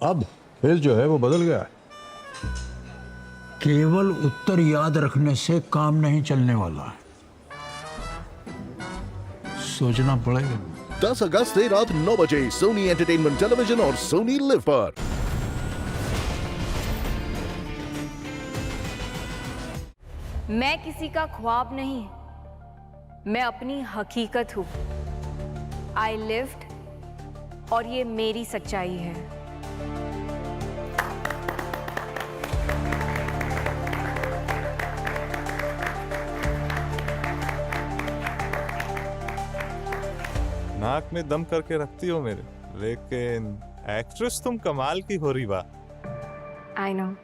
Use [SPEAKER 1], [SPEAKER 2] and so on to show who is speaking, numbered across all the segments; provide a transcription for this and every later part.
[SPEAKER 1] अब खेल जो है वो बदल गया है।
[SPEAKER 2] केवल उत्तर याद रखने से काम नहीं चलने वाला है, सोचना पड़ेगा।
[SPEAKER 3] 10 अगस्त से रात 9 बजे सोनी एंटरटेनमेंट टेलीविजन और सोनी लिव पर।
[SPEAKER 4] मैं किसी का ख्वाब नहीं, मैं अपनी हकीकत हूं। आई लिव्ड, और ये मेरी सच्चाई है।
[SPEAKER 5] नाक में दम करके रखती हो मेरे, लेकिन एक्ट्रेस तुम कमाल की हो रीवा।
[SPEAKER 4] I know.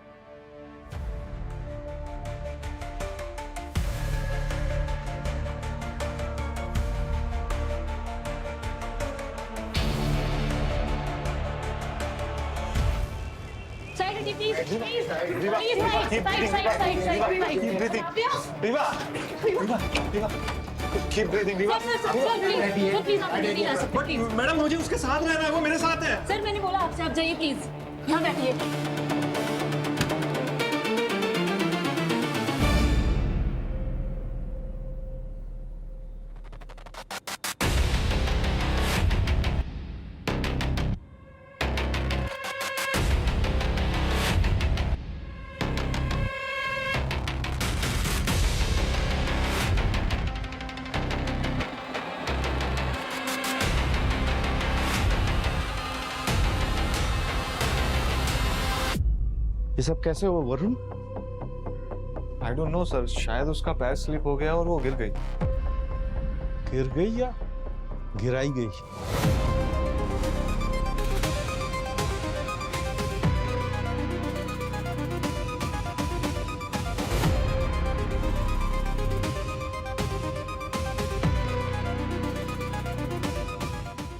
[SPEAKER 6] मैडम मुझे उसके साथ रहना है, वो मेरे साथ है।
[SPEAKER 7] सर मैंने बोला आपसे, आप जाइए प्लीज, यहाँ बैठिए।
[SPEAKER 8] ये सब कैसे हुआ Varun?
[SPEAKER 5] I don't know sir, शायद उसका पैर स्लिप हो गया और वो गिर गई।
[SPEAKER 8] गिर गई या गिराई गई?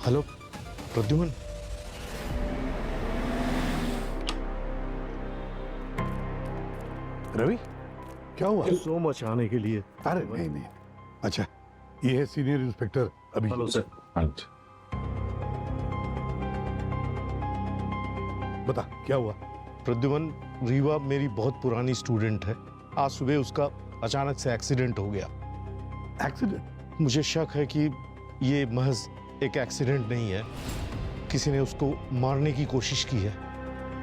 [SPEAKER 8] हेलो प्रद्युमन,
[SPEAKER 1] रवि, क्या हुआ?
[SPEAKER 8] सो मच आने के लिए।
[SPEAKER 1] अरे नहीं नहीं, अच्छा ये है सीनियर इंस्पेक्टर अभी।
[SPEAKER 8] Hello sir.
[SPEAKER 1] बता क्या हुआ?
[SPEAKER 8] प्रद्युमन, रीवा मेरी बहुत पुरानी स्टूडेंट है। आज सुबह उसका अचानक से एक्सीडेंट हो गया।
[SPEAKER 1] एक्सीडेंट?
[SPEAKER 8] मुझे शक है कि ये महज एक एक्सीडेंट नहीं है, किसी ने उसको मारने की कोशिश की है।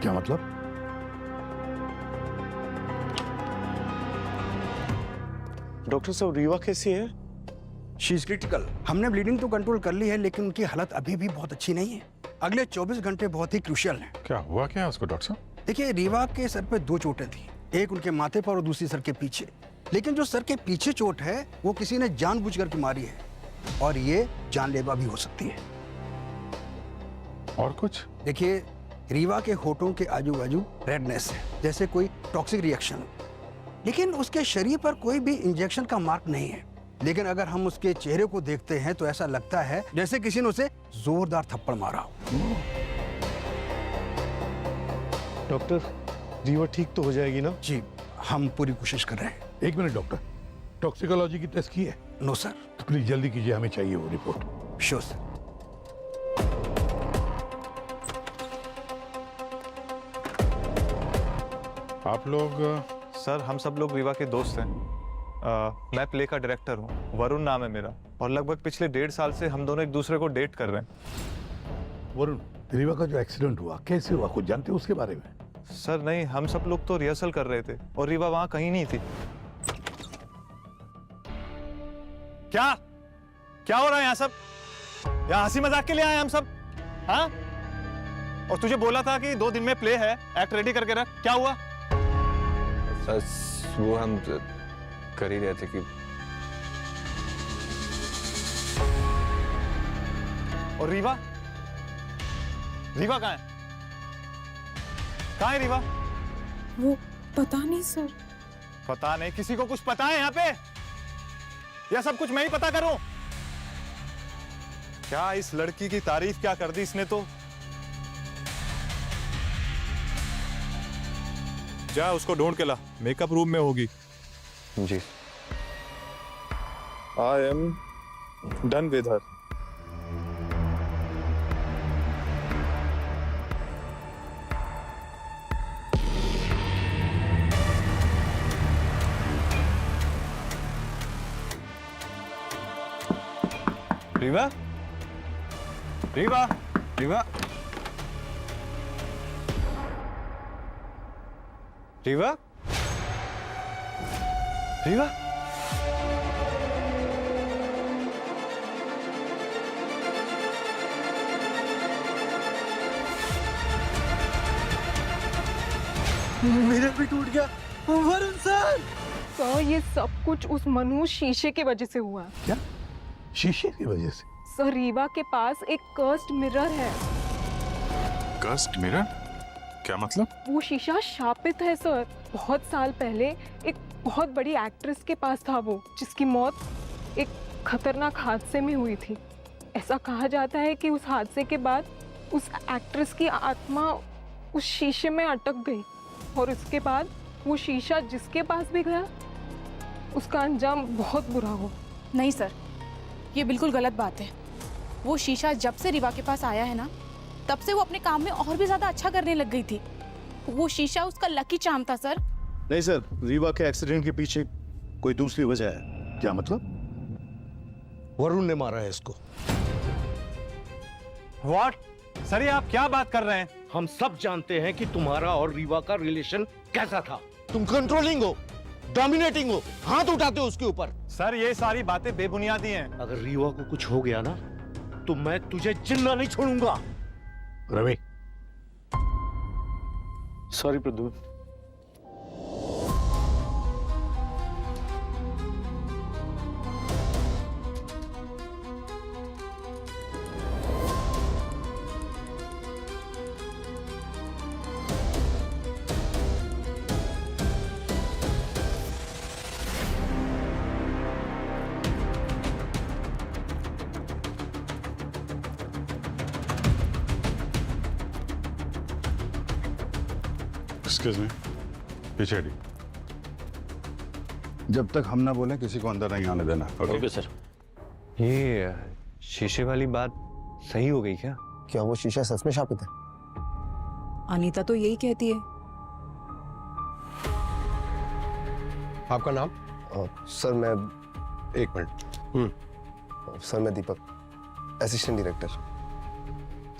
[SPEAKER 1] क्या मतलब?
[SPEAKER 8] डॉक्टर साहब, रीवा कैसी है?
[SPEAKER 9] She is critical. हमने ब्लीडिंग तो कंट्रोल कर ली है, लेकिन उनकी हालत अभी भी बहुत अच्छी नहीं है। अगले 24 घंटे बहुत ही क्रूशियल हैं।
[SPEAKER 1] क्या हुआ क्या उसको डॉक्टर साहब?
[SPEAKER 9] देखिए, रीवा के सर पे 2 चोटें थी, एक उनके माथे पर और दूसरी सर के पीछे। लेकिन जो सर के पीछे चोट है वो किसी ने जानबूझकर के मारी है, और ये जानलेवा भी हो सकती है।
[SPEAKER 1] और कुछ?
[SPEAKER 9] देखिए, रीवा के होठों के आजू बाजू रेडनेस है, जैसे कोई टॉक्सिक रिएक्शन। लेकिन उसके शरीर पर कोई भी इंजेक्शन का मार्क नहीं है। लेकिन अगर हम उसके चेहरे को देखते हैं तो ऐसा लगता है जैसे किसी ने उसे जोरदार थप्पड़ मारा हो।
[SPEAKER 8] डॉक्टर, रीवा ठीक तो हो जाएगी ना?
[SPEAKER 9] जी, हम पूरी कोशिश कर रहे हैं।
[SPEAKER 1] एक मिनट डॉक्टर, टॉक्सिकोलॉजी की टेस्ट की है?
[SPEAKER 9] No sir.
[SPEAKER 1] तो प्लीज जल्दी कीजिए, हमें चाहिए वो रिपोर्ट।
[SPEAKER 9] Sure sir.
[SPEAKER 1] आप लोग?
[SPEAKER 5] सर हम सब लोग रीवा के दोस्त हैं। मैं प्ले का डायरेक्टर हूँ, वरुण नाम है मेरा, और लगभग पिछले 1.5 साल से हम दोनों एक दूसरे को डेट कर रहे हैं।
[SPEAKER 1] वरुण, रीवा का जो एक्सीडेंट हुआ कैसे हुआ, कुछ जानते हो उसके बारे में?
[SPEAKER 5] सर नहीं, हम सब लोग तो रिहर्सल कर रहे थे और रीवा वहां कहीं नहीं थी। क्या क्या हो रहा है यहाँ सब? यहाँ हंसी मजाक के लिए आए हम सब? हाँ, और तुझे बोला था कि 2 दिन में प्ले है, एक्ट रेडी करके रख। क्या हुआ?
[SPEAKER 10] वो हम कर ही रहे थे कि।
[SPEAKER 5] और रीवा? रीवा कहाँ है? कहाँ है रीवा?
[SPEAKER 7] वो पता नहीं सर।
[SPEAKER 5] पता नहीं? किसी को कुछ पता है यहाँ पे? या सब कुछ मैं ही पता करूं? क्या इस लड़की की तारीफ क्या कर दी इसने तो। जा उसको ढूंढ के ला, मेकअप रूम में होगी।
[SPEAKER 10] जी।
[SPEAKER 5] I am done with her. Riva, Riva, Riva, Riva, Riva.
[SPEAKER 6] Mirror भी टूट गया। वरुण सर,
[SPEAKER 7] सर ये सब कुछ उस मनु शीशे की वजह से हुआ।
[SPEAKER 1] क्या? शीशे की वजह से?
[SPEAKER 7] सर रीवा के पास एक कर्स्ड मिरर है।
[SPEAKER 5] Cursed mirror? क्या मतलब?
[SPEAKER 7] वो शीशा शापित है सर। बहुत साल पहले एक बहुत बड़ी एक्ट्रेस के पास था वो, जिसकी मौत एक खतरनाक हादसे में हुई थी। ऐसा कहा जाता है कि उस हादसे के बाद उस एक्ट्रेस की आत्मा उस शीशे में अटक गई और उसके बाद वो शीशा जिसके पास भी गया उसका अंजाम बहुत बुरा हो।
[SPEAKER 11] नहीं सर, ये बिल्कुल गलत बात है। वो शीशा जब से रीवा के पास आया है ना, तब से वो अपने काम में और भी ज्यादा अच्छा करने लग गई थी। वो शीशा उसका लकी चार्म था सर।
[SPEAKER 8] नहीं सर, रीवा के एक्सीडेंट के पीछे कोई दूसरी वजह है।
[SPEAKER 1] क्या मतलब?
[SPEAKER 8] वरुण ने मारा है इसको।
[SPEAKER 5] व्हाट? सर ये आप क्या बात कर रहे हैं?
[SPEAKER 8] हम सब जानते हैं कि तुम्हारा और रीवा का रिलेशन कैसा था। तुम कंट्रोलिंग हो, डोमिनेटिंग हो, हाथ उठाते हो उसके ऊपर।
[SPEAKER 5] सर ये सारी बातें बेबुनियादी हैं।
[SPEAKER 8] अगर रीवा को कुछ हो गया ना, तो मैं तुझे जिंदा नहीं छोड़ूंगा।
[SPEAKER 1] Ravi,
[SPEAKER 10] sorry Pradyumna.
[SPEAKER 1] Excuse me, पीछे हटिए। जब तक हम ना बोले किसी को अंदर नहीं आने देना।
[SPEAKER 10] Okay sir. ये शीशे वाली बात सही हो गई क्या?
[SPEAKER 6] क्या वो शीशा सच में शापित है?
[SPEAKER 11] अनीता तो यही कहती है।
[SPEAKER 6] आपका नाम?
[SPEAKER 10] सर मैं एक मिनट।
[SPEAKER 6] सर मैं Deepak, assistant director.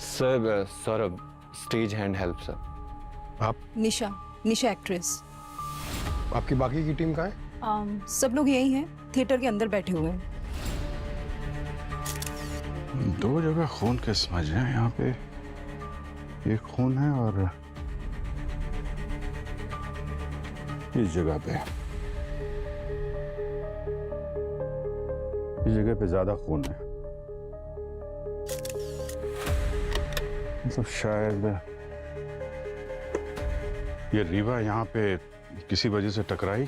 [SPEAKER 10] Sir Saurabh, stage hand help sir.
[SPEAKER 6] आप?
[SPEAKER 11] निशा, निशा एक्ट्रेस।
[SPEAKER 6] आपकी बाकी की टीम कहाँ है?
[SPEAKER 11] सब लोग यही हैं, थिएटर के अंदर बैठे हुए हैं।
[SPEAKER 1] दो जगह खून के समझ हैं यहाँ पे। एक खून है और इस जगह पे, इस जगह पे ज्यादा खून है। मतलब शायद ये रीवा यहाँ पे किसी वजह से टकराई,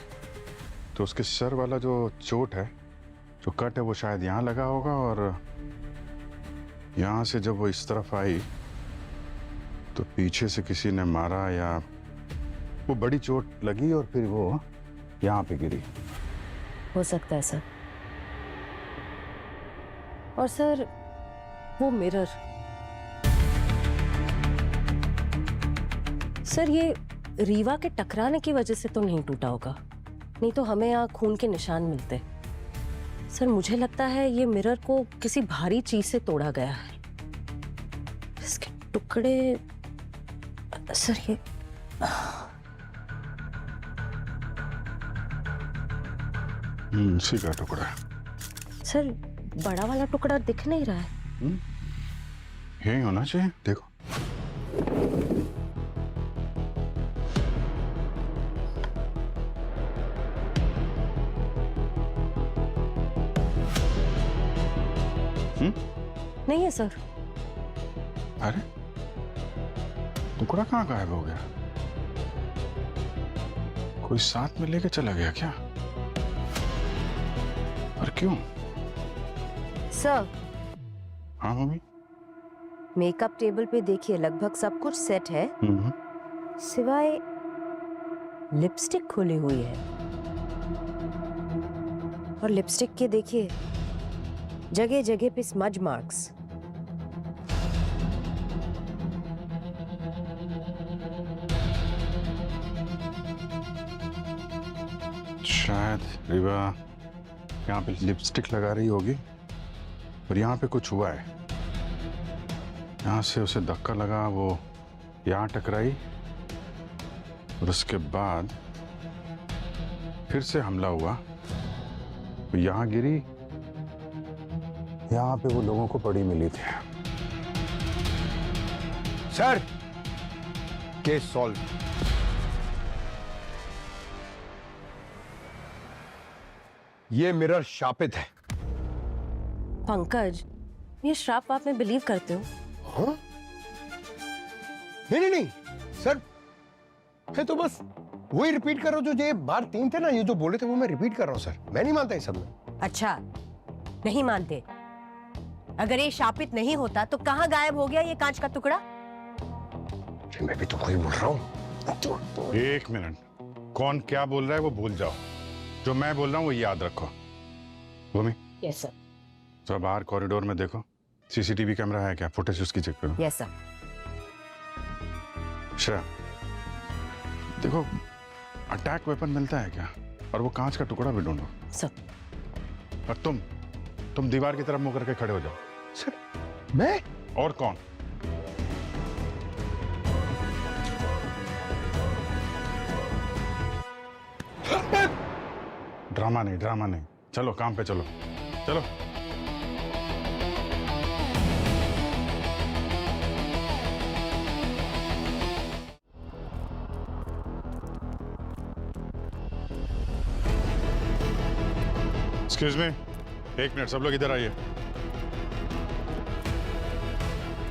[SPEAKER 1] तो उसके सर वाला जो चोट है, जो कट है, वो शायद यहाँ लगा होगा और यहाँ से जब वो इस तरफ आई तो पीछे से किसी ने मारा या वो बड़ी चोट लगी और फिर वो यहाँ पे गिरी।
[SPEAKER 12] हो सकता है सर। और सर वो मिरर, सर ये रीवा के टकराने की वजह से तो नहीं टूटा होगा, नहीं तो हमें यहाँ खून के निशान मिलते। सर मुझे लगता है ये मिरर को किसी भारी चीज से तोड़ा गया है। इसके टुकड़े, सर ये
[SPEAKER 1] इसी का टुकड़ा।
[SPEAKER 12] सर बड़ा वाला टुकड़ा दिख नहीं रहा है।
[SPEAKER 1] यही होना चाहिए, देखो।
[SPEAKER 12] नहीं है सर।
[SPEAKER 1] अरे टुकड़ा कहाँ गायब हो गया? कोई साथ में लेके चला गया क्या? और क्यों?
[SPEAKER 12] सर।
[SPEAKER 1] हाँ मम्मी।
[SPEAKER 12] मेकअप टेबल पे देखिए, लगभग सब कुछ सेट है, सिवाय लिपस्टिक खुली हुई है। और लिपस्टिक के देखिए जगह जगह पे स्मज मार्क्स।
[SPEAKER 1] शायद रीवा यहाँ पे लिपस्टिक लगा रही होगी और यहाँ पे कुछ हुआ है। यहाँ से उसे धक्का लगा, वो यहाँ टकराई और उसके बाद फिर से हमला हुआ, वो यहाँ गिरी। यहाँ पे वो लोगों को पड़ी मिली थी।
[SPEAKER 8] Sir, case solve. ये मिरर शापित है।
[SPEAKER 12] पंकज, ये श्राप आप में बिलीव करते हो?
[SPEAKER 8] हाँ? नहीं सर, मैं तो बस वही रिपीट कर रहा हूँ जो ये बार 3 थे ना, ये जो बोले थे वो मैं रिपीट कर रहा हूँ सर। मैं नहीं मानता इस सब में।
[SPEAKER 12] अच्छा, नहीं मानते? अगर ये शापित नहीं होता तो कहाँ गायब हो गया ये कांच का टुकड़ा?
[SPEAKER 8] मैं भी तो वही बोल रहा हूँ।
[SPEAKER 1] एक मिनट, कौन क्या बोल रहा है वो भूल जाओ, जो मैं बोल रहा हूँ वो याद रखो। भूमि,
[SPEAKER 12] यस सर।
[SPEAKER 1] तो बाहर कॉरिडोर में देखो, सीसीटीवी कैमरा है क्या, फुटेज उसकी चेक करो।
[SPEAKER 12] Yes sir.
[SPEAKER 1] श्रेया, देखो अटैक वेपन मिलता है क्या, और वो कांच का टुकड़ा भी ढूंढो।
[SPEAKER 12] सर।
[SPEAKER 1] और तुम दीवार की तरफ मुंह करके खड़े हो जाओ।
[SPEAKER 8] सर, मैं?
[SPEAKER 1] और कौन? ड्रामा नहीं, चलो काम पे चलो। एक्सक्यूज मी, एक मिनट, सब लोग इधर आइए।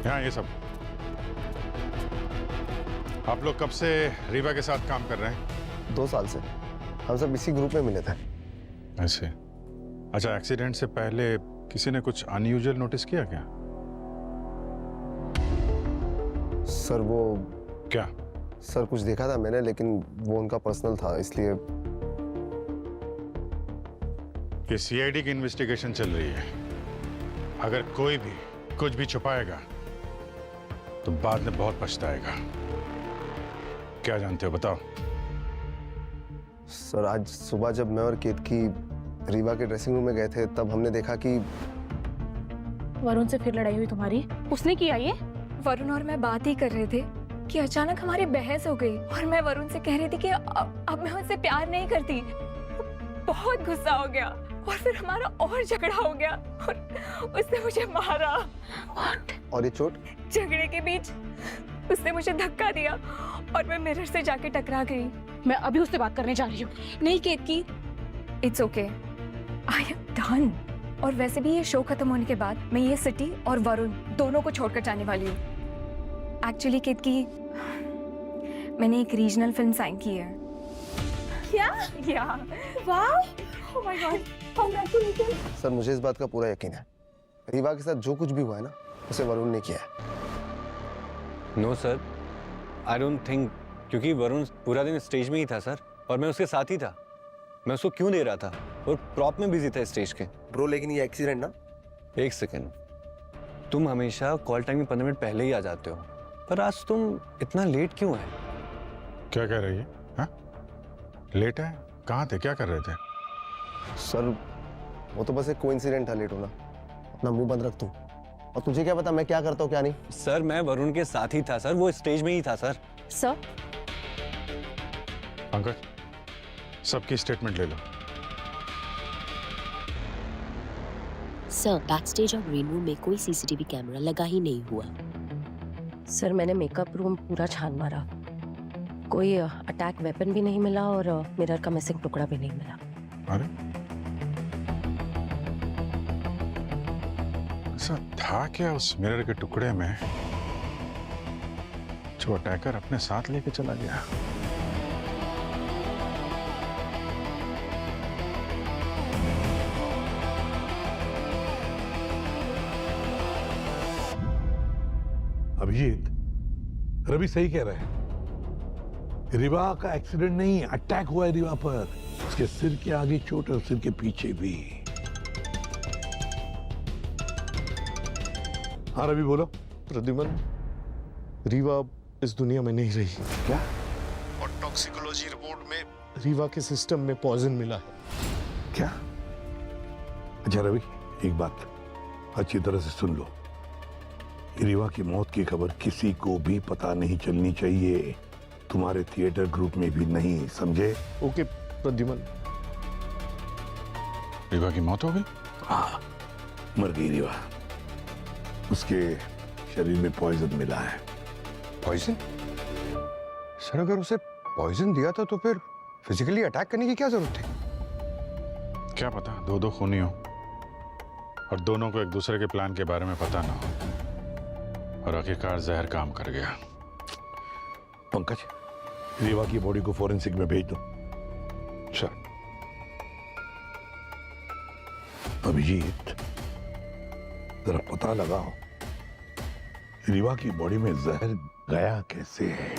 [SPEAKER 1] यहाँ ये सब, आप लोग कब से रीवा के साथ काम कर रहे हैं?
[SPEAKER 6] 2 साल से हम सब इसी ग्रुप में मिले थे।
[SPEAKER 1] ऐसे? अच्छा, एक्सीडेंट से पहले किसी ने कुछ अनयूजुअल नोटिस किया क्या?
[SPEAKER 6] सर वो
[SPEAKER 1] क्या?
[SPEAKER 6] सर कुछ देखा था मैंने, लेकिन वो उनका पर्सनल था, इसलिए।
[SPEAKER 1] ये सीआईडी की इन्वेस्टिगेशन चल रही है। अगर कोई भी कुछ भी छुपाएगा तो बाद में बहुत पछताएगा। क्या जानते हो, बताओ।
[SPEAKER 6] सर आज सुबह जब मैं और केतकी रीवा के ड्रेसिंग रूम में गए थे, तब हमने देखा कि
[SPEAKER 11] वरुण से फिर लड़ाई हुई तुम्हारी? उसने किया ये?
[SPEAKER 4] वरुण और मैं बात ही कर रहे थे कि अचानक हमारी बहस हो गई और मैं वरुण से कह रही थी कि अब मैं उससे प्यार नहीं करती। बहुत गुस्सा हो गया और फिर हमारा और झगड़ा हो गया और उसने मुझे मारा।
[SPEAKER 6] और ये चोट?
[SPEAKER 4] झगड़े के बीच उसने मुझे धक्का दिया और मैं मिरर से जाके टकरा गई।
[SPEAKER 11] मैं अभी उससे बात करने जा रही हूँ।
[SPEAKER 4] नहीं Ketki, it's okay, I am done. और वैसे भी ये शो खत्म होने के बाद मैं ये सिटी और वरुण दोनों को छोड़कर जाने वाली हूँ। एक्चुअली केतकी, मैंने एक रीजनल फिल्म साइन की है।
[SPEAKER 11] क्या?
[SPEAKER 4] या
[SPEAKER 11] वाह, oh my God, congratulation.
[SPEAKER 6] Sir मुझे इस बात का पूरा यकीन है, रीवा के साथ जो कुछ भी हुआ है ना, उसे वरुण ने किया है।
[SPEAKER 10] No sir, I don't think, क्योंकि वरुण पूरा दिन स्टेज में ही था सर, और मैं उसके साथ ही था। मैं उसको क्यों दे रहा था, और प्रॉप में बिजी था स्टेज के।
[SPEAKER 6] ब्रो लेकिन ये एक्सीडेंट ना।
[SPEAKER 10] एक सेकेंड, तुम हमेशा कॉल टाइम में 15 मिनट पहले ही आ जाते हो, पर आज तुम इतना लेट क्यों है?
[SPEAKER 1] क्या कह रही है? हाँ? लेट है? कहाँ थे, क्या कर रहे थे?
[SPEAKER 6] सर वो तो बस एक कोइंसिडेंट था लेट होना। अपना मुंह बंद रख तू। और तुझे क्या पता मैं क्या करता हूँ क्या नहीं?
[SPEAKER 10] सर मैं वरुण के साथ ही था सर, वो स्टेज में ही था सर।
[SPEAKER 12] सर,
[SPEAKER 1] पंकज, सबकी स्टेटमेंट ले लो।
[SPEAKER 13] सर बैक स्टेज और ग्रीन रूम में कोई सीसीटीवी कैमरा लगा ही नहीं हुआ।
[SPEAKER 12] सर मैंने मेकअप रूम पूरा छान मारा, कोई अटैक वेपन भी नहीं मिला और मिरर का मिसिंग टुकड़ा भी नहीं मिला।
[SPEAKER 1] अरे ऐसा था क्या उस मिरर के टुकड़े में जो अटैकर अपने साथ लेके चला गया?
[SPEAKER 2] अभिजीत, रवि सही कह रहे हैं। रीवा का एक्सीडेंट नहीं, अटैक हुआ है रीवा पर। उसके सिर के आगे चोट और सिर के पीछे भी। हाँ रवि बोलो।
[SPEAKER 6] प्रद्युमन, रीवा इस दुनिया में नहीं रही।
[SPEAKER 2] क्या?
[SPEAKER 6] और टॉक्सिकोलॉजी रिपोर्ट में रीवा के सिस्टम में पॉइजन मिला है।
[SPEAKER 2] क्या? अच्छा रवि, एक बात, अच्छी तरह से सुन लो, रीवा की मौत की खबर किसी को भी पता नहीं चलनी चाहिए, तुम्हारे थिएटर ग्रुप में भी नहीं, समझे?
[SPEAKER 6] ओके प्रद्युमन।
[SPEAKER 1] रीवा की मौत हो गई?
[SPEAKER 2] हाँ, मर गई रीवा। उसके शरीर में पॉइजन मिला है।
[SPEAKER 14] पॉइजन? सर अगर उसे पॉइजन दिया था तो फिर फिजिकली अटैक करने की क्या जरूरत थी?
[SPEAKER 1] क्या पता दो दो खूनी हो और दोनों को एक दूसरे के प्लान के बारे में पता ना हो, और आखिरकार जहर काम कर गया।
[SPEAKER 2] पंकज, रीवा की बॉडी को फॉरेंसिक में भेज दो।
[SPEAKER 14] सर।
[SPEAKER 2] अभिजीत, जरा पता लगाओ रीवा की बॉडी में जहर गया कैसे है।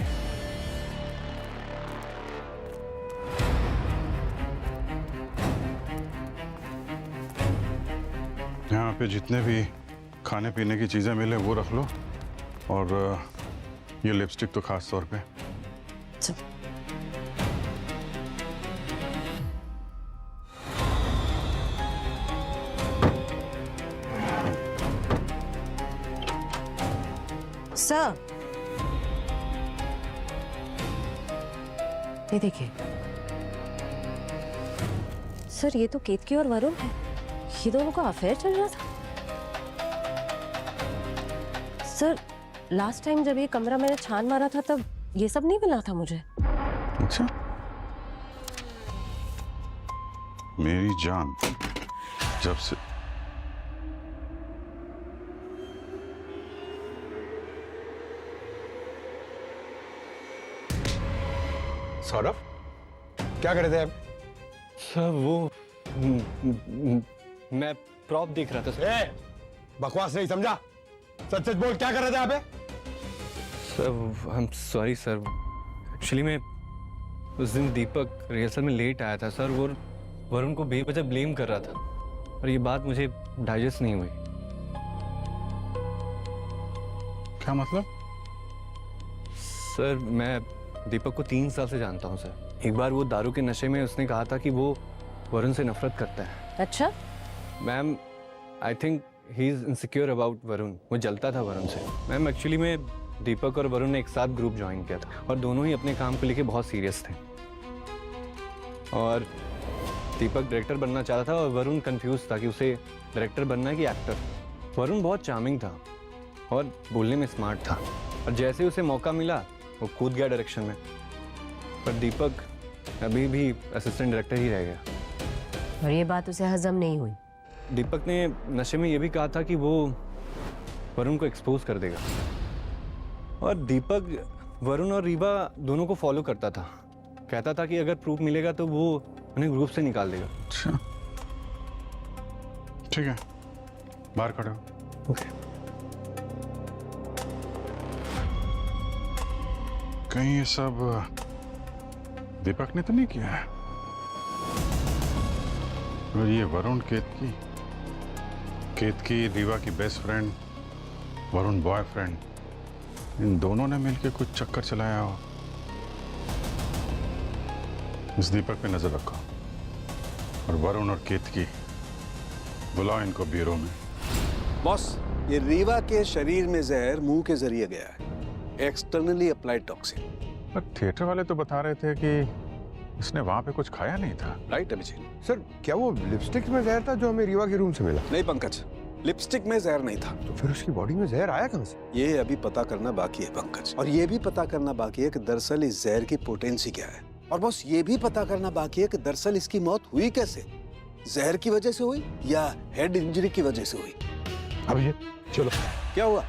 [SPEAKER 1] यहाँ पे जितने भी खाने पीने की चीजें मिले वो रख लो, और ये लिपस्टिक तो खास तौर पे।
[SPEAKER 12] सर, ये देखिए सर, ये तो केतकी और वरुण है। ये दोनों का अफेयर चल रहा था। सर, लास्ट टाइम जब ये कमरा मैंने छान मारा था तब ये सब नहीं मिला था मुझे।
[SPEAKER 1] अच्छा, मेरी जान, जब से
[SPEAKER 14] सौरभ, क्या कर रहे थे आप?
[SPEAKER 10] सर वो मैं प्रॉप देख रहा था सर।
[SPEAKER 14] बकवास नहीं, समझा? सच सच बोल, क्या कर रहे थे आप?
[SPEAKER 10] Sir I am sorry sir, actually मैं उस दिन दीपक रिहर्सल में लेट आया था सर, वो वरुण को बेवजह ब्लेम कर रहा था और ये बात मुझे डाइजेस्ट नहीं हुई।
[SPEAKER 1] क्या मतलब?
[SPEAKER 10] सर मैं दीपक को 3 साल से जानता हूँ सर। एक बार वो दारू के नशे में उसने कहा था कि वो वरुण से नफरत करता है।
[SPEAKER 12] अच्छा?
[SPEAKER 10] Ma'am, I think he is insecure about Varun. वो जलता था वरुण से। मैम एक्चुअली में दीपक और वरुण ने एक साथ ग्रुप ज्वाइन किया था और दोनों ही अपने काम को लेके बहुत सीरियस थे। और दीपक डायरेक्टर बनना चाहता था और वरुण कंफ्यूज था कि उसे डायरेक्टर बनना है कि एक्टर। वरुण बहुत चार्मिंग था और बोलने में स्मार्ट था, और जैसे उसे मौका मिला वो कूद गया डायरेक्शन में। पर दीपक अभी भी असिस्टेंट डायरेक्टर ही रह गया।
[SPEAKER 12] और ये बात उसे हजम नहीं हुई।
[SPEAKER 10] दीपक ने नशे में ये भी कहा था कि वो वरुण को एक्सपोज कर देगा, और दीपक वरुण और रीवा दोनों को फॉलो करता था। कहता था कि अगर प्रूफ मिलेगा तो वो उन्हें ग्रुप से निकाल देगा।
[SPEAKER 1] अच्छा, ठीक है, बाहर खड़े हो।
[SPEAKER 10] ओके।
[SPEAKER 1] कहीं ये सब दीपक ने तो नहीं किया है? और ये वरुण केतकी रीवा की बेस्ट फ्रेंड, वरुण बॉयफ्रेंड, इन दोनों ने मिलकर कुछ चक्कर चलाया हो। इस दीपक पे नजर रखो, और वरुण और केतकी बुलाओ इनको ब्यूरो में।
[SPEAKER 15] बॉस, ये रीवा के शरीर में जहर मुंह के जरिए गया है, एक्सटर्नली अप्लाइड टॉक्सिन।
[SPEAKER 1] पर थिएटर वाले तो बता रहे थे कि इसने वहां पे कुछ खाया नहीं था।
[SPEAKER 15] राइट अभिजीत?
[SPEAKER 14] सर, क्या वो लिपस्टिक में जहर था जो हमें रीवा के रूम से मिला?
[SPEAKER 15] नहीं पंकज, लिपस्टिक में जहर नहीं था।
[SPEAKER 14] तो फिर उसकी बॉडी में जहर आया कहां से?
[SPEAKER 15] ये अभी पता करना बाकी है पंकज, और ये भी पता करना बाकी है कि दरअसल इस जहर की पोटेंसी क्या है। और बॉस, ये भी पता करना बाकी है कि दरअसल इसकी मौत हुई कैसे, जहर की वजह से हुई या हेड इंजरी की वजह से हुई।
[SPEAKER 2] अभिजीत, चलो।
[SPEAKER 15] क्या हुआ?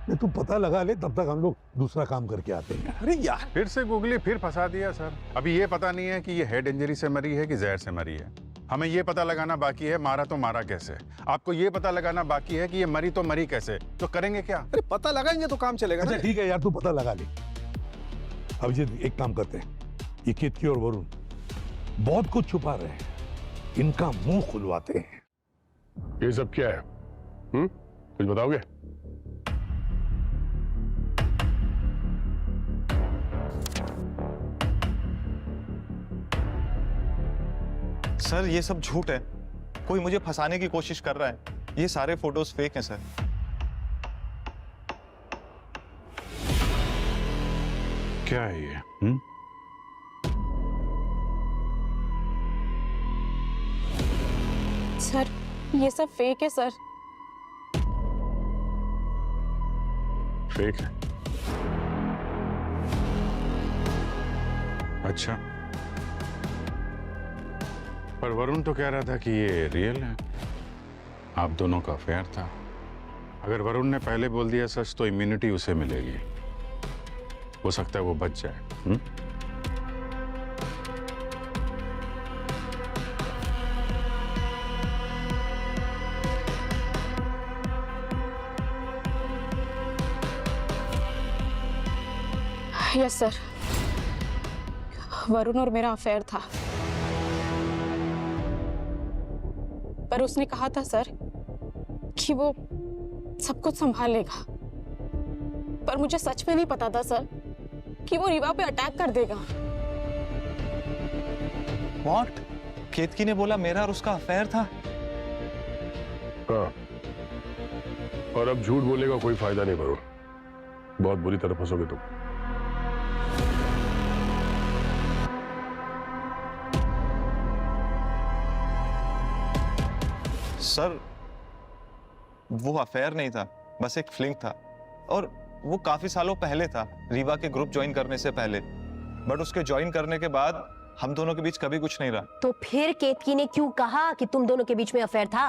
[SPEAKER 2] नहीं, तू पता लगा ले, तब तक हम लोग दूसरा काम करके आते हैं।
[SPEAKER 15] अरे यार,
[SPEAKER 1] फिर से गूगली फिर फंसा दिया सर। अभी ये पता नहीं है कि ये हेड इंजरी से मरी है कि जहर से मरी है। हमें ये पता लगाना बाकी है मारा तो मारा कैसे। आपको ये पता लगाना बाकी है कि ये मरी तो मरी कैसे। तो करेंगे क्या?
[SPEAKER 15] अरे पता लगाएंगे तो काम चलेगा।
[SPEAKER 2] अच्छा ठीक है यार, तू पता लगा ले। अभिजीत, एक काम करते हैं, ये केतकी और वरुण बहुत कुछ छुपा रहे हैं, इनका मुंह खुलवाते हैं।
[SPEAKER 14] ये सब क्या है? कुछ बताओगे?
[SPEAKER 5] सर ये सब झूठ है, कोई मुझे फंसाने की कोशिश कर रहा है। ये सारे फोटोज फेक हैं सर।
[SPEAKER 1] क्या है ये?
[SPEAKER 11] सर ये सब फेक है सर।
[SPEAKER 1] फेक है? अच्छा, पर वरुण तो कह रहा था कि ये रियल है, आप दोनों का अफेयर था। अगर वरुण ने पहले बोल दिया सच तो इम्यूनिटी उसे मिलेगी, हो सकता है वो बच जाए।
[SPEAKER 11] यस सर, वरुण और मेरा अफेयर था, पर उसने कहा था सर कि वो सब कुछ संभाल लेगा, पर मुझे सच में नहीं पता था सर कि वो रीवा पे अटैक कर देगा।
[SPEAKER 5] व्हाट? केतकी ने बोला मेरा और उसका अफेयर था?
[SPEAKER 2] हाँ, और अब झूठ बोलने का कोई फायदा नहीं वरुण, बहुत बुरी तरह फंसोगे तुम।
[SPEAKER 5] सर वो अफेयर नहीं था, बस एक फ्लिंग था, और वो काफी सालों पहले था, रीवा के ग्रुप ज्वाइन करने से पहले। बट उसके ज्वाइन करने के बाद हम दोनों के बीच कभी कुछ नहीं रहा।
[SPEAKER 12] तो फिर केतकी ने क्यों कहा कि तुम दोनों के बीच में अफेयर था?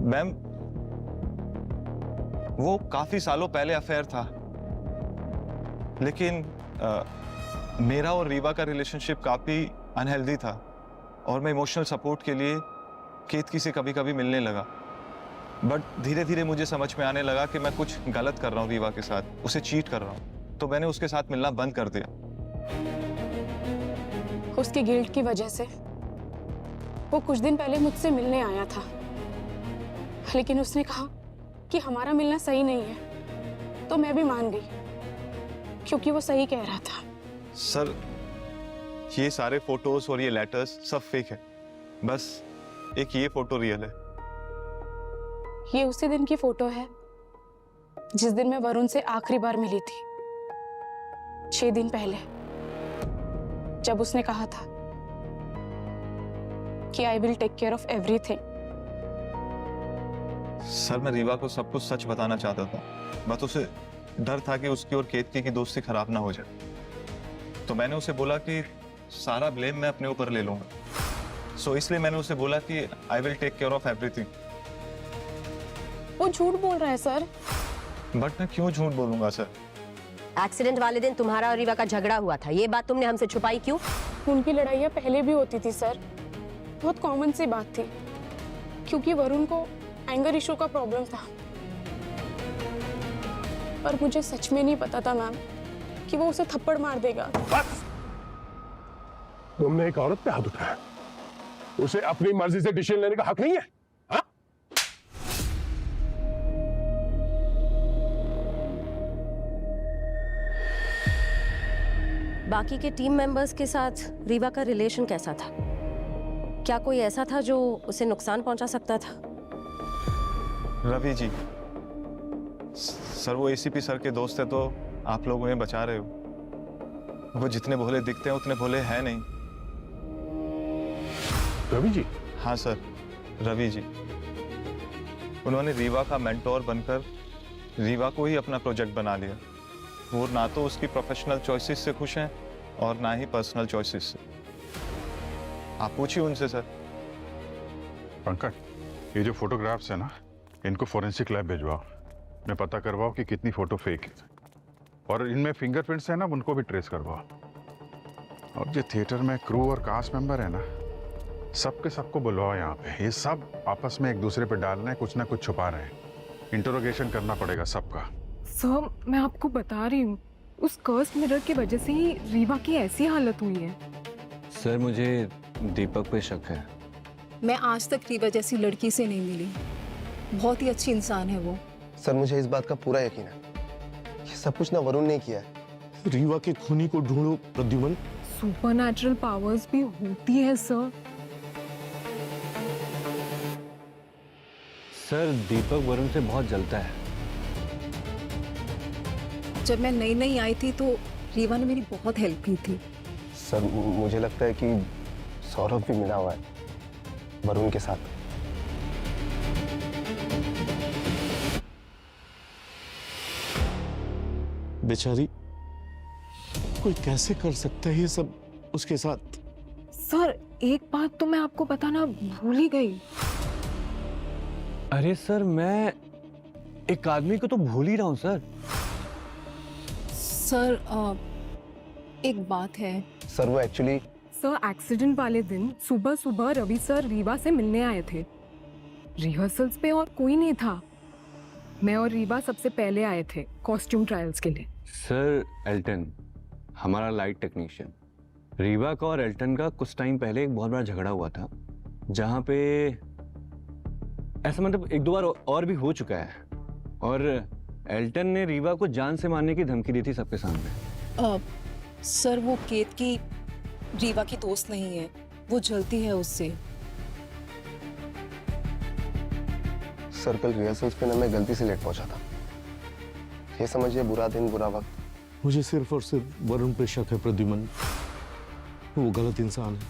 [SPEAKER 5] मैम, वो काफी सालों पहले अफेयर था, लेकिन मेरा और रीवा का रिलेशनशिप काफी अनहेल्दी था, और मैं इमोशनल सपोर्ट के लिए केतकी से कभी कभी मिलने लगा। बट धीरे धीरे मुझे समझ में आने लगा कि मैं कुछ गलत कर रहा हूँ रीवा के साथ, उसे चीट कर रहा हूँ, तो मैंने उसके साथ मिलना बंद कर दिया।
[SPEAKER 11] उसके गिल्ट की वजह से वो कुछ दिन पहले मुझसे मिलने आया था, लेकिन उसने कहा कि हमारा मिलना सही नहीं है, तो मैं भी मान गई, क्योंकि वो सही कह रहा था।
[SPEAKER 5] सर ये सारे फोटोज और ये लेटर्स सब फेक है, बस एक ये फोटो रियल है।
[SPEAKER 11] ये उसी दिन की फोटो है जिस दिन मैं वरुण से आखिरी बार मिली थी, 6 दिन पहले, जब उसने कहा था कि I will take care of everything.
[SPEAKER 5] Sir मैं रीवा को सब कुछ सच बताना चाहता था, बस उसे डर था कि उसकी और केतकी की दोस्ती खराब ना हो जाए, तो मैंने उसे बोला कि सारा ब्लेम मैं अपने ऊपर ले लूंगा। सो इसलिए मैंने उसे बोला कि I will take care of everything.
[SPEAKER 11] वो झूठ बोल रहा है सर।
[SPEAKER 5] बट मैं क्यों झूठ बोलूंगा सर?
[SPEAKER 12] एक्सीडेंट वाले दिन तुम्हारा और रीवा का झगड़ा हुआ था, ये बात तुमने हमसे छुपाई क्यों?
[SPEAKER 11] उनकी लड़ाइयाँ पहले भी होती थी सर, बहुत कॉमन सी बात थी, क्योंकि वरुण को एंगर इशू का प्रॉब्लम था। पर मुझे सच में नहीं पता था मैम कि वो उसे थप्पड़ मार देगा।
[SPEAKER 2] बस! तुमने एक औरत पे हाथ उठाया, उसे अपनी मर्जी से डिसीजन लेने का हक नहीं है? हा?
[SPEAKER 12] बाकी के टीम मेंबर्स के साथ रीवा का रिलेशन कैसा था? क्या कोई ऐसा था जो उसे नुकसान पहुंचा सकता था?
[SPEAKER 5] रवि जी, सर वो एसीपी सर के दोस्त है, तो आप लोग उन्हें बचा रहे हो। वो जितने भोले दिखते हैं उतने भोले हैं नहीं।
[SPEAKER 2] रवि जी?
[SPEAKER 5] हाँ सर, रवि जी। उन्होंने रीवा का मेंटोर बनकर रीवा को ही अपना प्रोजेक्ट बना लिया। वो ना तो उसकी प्रोफेशनल चॉइसेस से खुश हैं और ना ही पर्सनल चॉइसेस से। आप पूछिए उनसे सर।
[SPEAKER 1] पंकज, ये जो फोटोग्राफ्स है ना, इनको फोरेंसिक लैब भिजवाओ, मैं पता करवाओ कि कितनी फोटो फेक है, और इनमें फिंगरप्रिंट्स है ना, उनको भी ट्रेस करवाओ। और जो थिएटर में क्रू और कास्ट मेंबर है ना, सबके सबको बुलवाओ यहाँ पे। ये सब आपस में एक दूसरे पे डाल रहे हैं, कुछ ना कुछ छुपा रहे हैं। इंटरोगेशन करना पड़ेगा सबका।
[SPEAKER 7] सर मैं आपको बता रही हूँ, उस कर्स मिरर की वजह से ही रीवा की ऐसी हालत हुई है।
[SPEAKER 10] सर मुझे दीपक पे शक है।
[SPEAKER 16] मैं आज तक रीवा जैसी लड़की से नहीं मिली, बहुत ही अच्छी इंसान है वो।
[SPEAKER 6] सर मुझे इस बात का पूरा यकीन है, ये सब कुछ ना वरुण ने किया है।
[SPEAKER 8] रीवा के खूनी को ढूंढो प्रद्युमन।
[SPEAKER 7] सुपरनैचुरल पावर्स भी होती है सर?
[SPEAKER 10] सर दीपक वरुण से बहुत जलता है।
[SPEAKER 16] जब मैं नई नई आई थी तो रीवा ने मेरी बहुत हेल्प की थी।
[SPEAKER 6] सर मुझे लगता है कि सौरभ भी मिला हुआ है वरुण के साथ।
[SPEAKER 8] बेचारी, कोई कैसे कर सकता है ये सब उसके साथ?
[SPEAKER 7] सर एक बात तो मैं आपको बताना भूल ही गई।
[SPEAKER 10] अरे सर मैं एक आदमी को तो भूल ही रहा हूँ सर।
[SPEAKER 16] सर एक बात है।
[SPEAKER 6] सर वो एक्चुअली
[SPEAKER 7] सर एक्सीडेंट वाले दिन सुबह सुबह रवि सर रीवा से मिलने आए थे। रिहर्सल्स पे और कोई नहीं था। मैं और रीवा सबसे पहले आए थे कॉस्ट्यूम ट्रायल्स के लिए।
[SPEAKER 10] सर एल्टन हमारा लाइट टेक्नीशियन, रीवा का और एल्टन का कुछ टाइम पहले एक बहुत बड़ा झगड़ा हुआ था, जहाँ पे ऐसा मतलब एक दो बार और भी हो चुका है, और एल्टन ने रीवा को जान से मारने की धमकी दी थी सबके सामने।
[SPEAKER 16] सर वो केत की रीवा की दोस्त नहीं है, वो जलती है उससे।
[SPEAKER 6] सर कल रिहर्सल्स पे ना मैं गलती से लेट पहुंचा था। ये समझिए बुरा दिन बुरा वक्त।
[SPEAKER 8] मुझे सिर्फ और सिर्फ वरुण पे शक है प्रद्युमन, वो गलत इंसान है।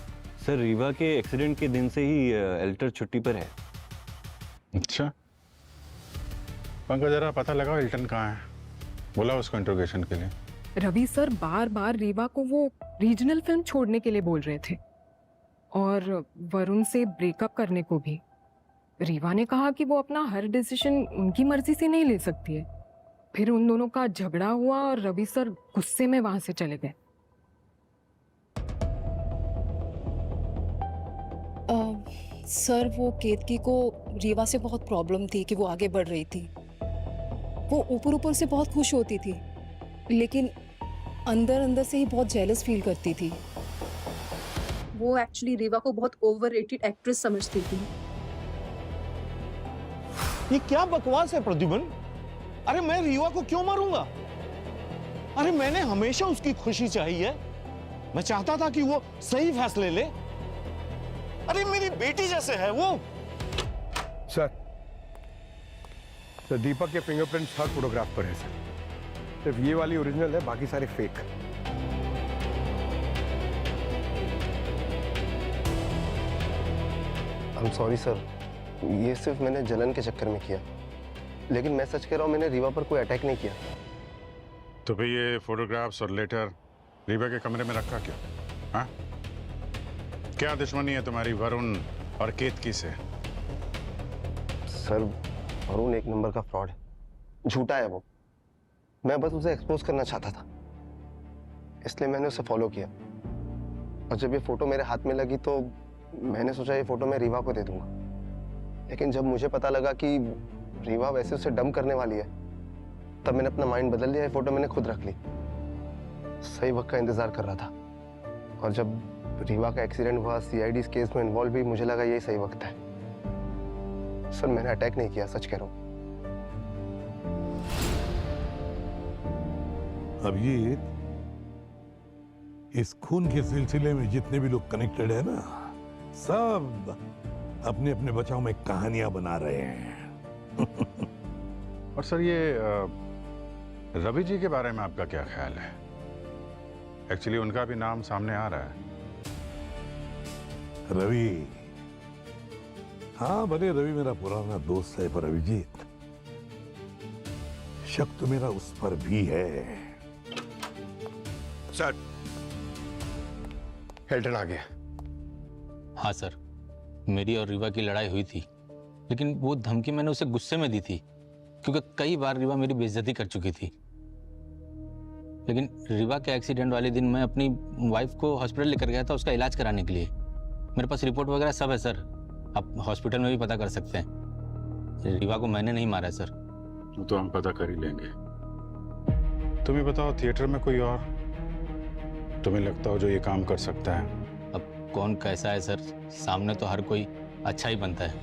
[SPEAKER 10] सर रीवा के एक्सीडेंट के दिन से ही एल्टर छुट्टी पर है।
[SPEAKER 1] अच्छा पंकज, जरा पता लगाओ एल्टन कहाँ है, बोला उसको इंट्रोगेशन के लिए।
[SPEAKER 7] रवि सर बार बार रीवा को वो रीजनल फिल्म छोड़ने के लिए बोल रहे थे और वरुण से ब्रेकअप करने को भी। रीवा ने कहा कि वो अपना हर डिसीजन उनकी मर्जी से नहीं ले सकती है। फिर उन दोनों का झगड़ा हुआ और रवि सर गुस्से में वहां से चले गए।
[SPEAKER 16] सर वो केतकी को रीवा से बहुत प्रॉब्लम थी कि वो आगे बढ़ रही थी। वो ऊपर ऊपर से बहुत खुश होती थी, लेकिन अंदर अंदर से ही बहुत जेलस फील करती थी।
[SPEAKER 17] वो एक्चुअली रीवा को बहुत ओवररेटेड एक्ट्रेस समझती थी।
[SPEAKER 8] ये क्या बकवास है प्रद्युमन? अरे मैं रीवा को क्यों मारूंगा? अरे मैंने हमेशा उसकी खुशी चाही है। मैं चाहता था कि वो सही फैसले ले। अरे मेरी बेटी जैसे है वो।
[SPEAKER 14] सर दीपक के फिंगरप्रिंट्स हर फोटोग्राफ पर है सर, सिर्फ ये वाली ओरिजिनल है, बाकी सारे fake.
[SPEAKER 6] I am sorry sir, ये सिर्फ मैंने जलन के चक्कर में किया, लेकिन मैं सच कह रहा हूँ मैंने रीवा पर कोई अटैक नहीं किया।
[SPEAKER 1] तो भाई ये फोटोग्राफ्स और लेटर रीवा के कमरे में रखा क्यों? हाँ क्या दुश्मनी है तुम्हारी वरुण और केतकी से?
[SPEAKER 6] सर वरुण एक नंबर का फ्रॉड है, झूठा है वो। मैं बस उसे एक्सपोज करना चाहता था, इसलिए मैंने उसे फॉलो किया। और जब ये फोटो मेरे हाथ में लगी तो मैंने सोचा ये फोटो मैं रीवा को दे दूंगा, लेकिन जब मुझे पता लगा कि रीवा वैसे उसे डंप करने वाली है, तब मैंने अपना माइंड बदल लिया। ये फोटो मैंने खुद रख ली। सही वक्त का इंतजार कर रहा था, और जब रीवा का एक्सीडेंट हुआ, सीआईडी केस में इन्वॉल्व भी, मुझे लगा यही सही वक्त है। सर मैंने अटैक नहीं किया, सच कह रहा हूं।
[SPEAKER 2] अब ये इस खून के सिलसिले में जितने भी लोग कनेक्टेड है ना, सब अपने अपने बचाव में कहानियां बना रहे हैं।
[SPEAKER 1] और सर ये रवि जी के बारे में आपका क्या ख्याल है? एक्चुअली उनका भी नाम सामने आ रहा है।
[SPEAKER 2] रवि, हाँ भले रवि मेरा पुराना दोस्त है, पर अभिजीत शक तो मेरा उस पर भी है।
[SPEAKER 14] सर एल्टन आ गया।
[SPEAKER 18] हाँ सर, मेरी और रीवा की लड़ाई हुई थी, लेकिन वो धमकी मैंने उसे गुस्से में दी थी, क्योंकि कई बार रीवा मेरी बेइज्जती कर चुकी थी। लेकिन रीवा के एक्सीडेंट वाले दिन मैं अपनी वाइफ को हॉस्पिटल लेकर गया था उसका इलाज कराने के लिए। मेरे पास रिपोर्ट वगैरह सब है सर, आप हॉस्पिटल में भी पता कर सकते हैं। रीवा को मैंने नहीं मारा सर।
[SPEAKER 1] तो हम पता कर ही लेंगे। तुम्हें बताओ, थिएटर में कोई और तुम्हें लगता हो जो ये काम कर सकता है?
[SPEAKER 18] अब कौन कैसा है सर, सामने तो हर कोई अच्छा ही बनता है,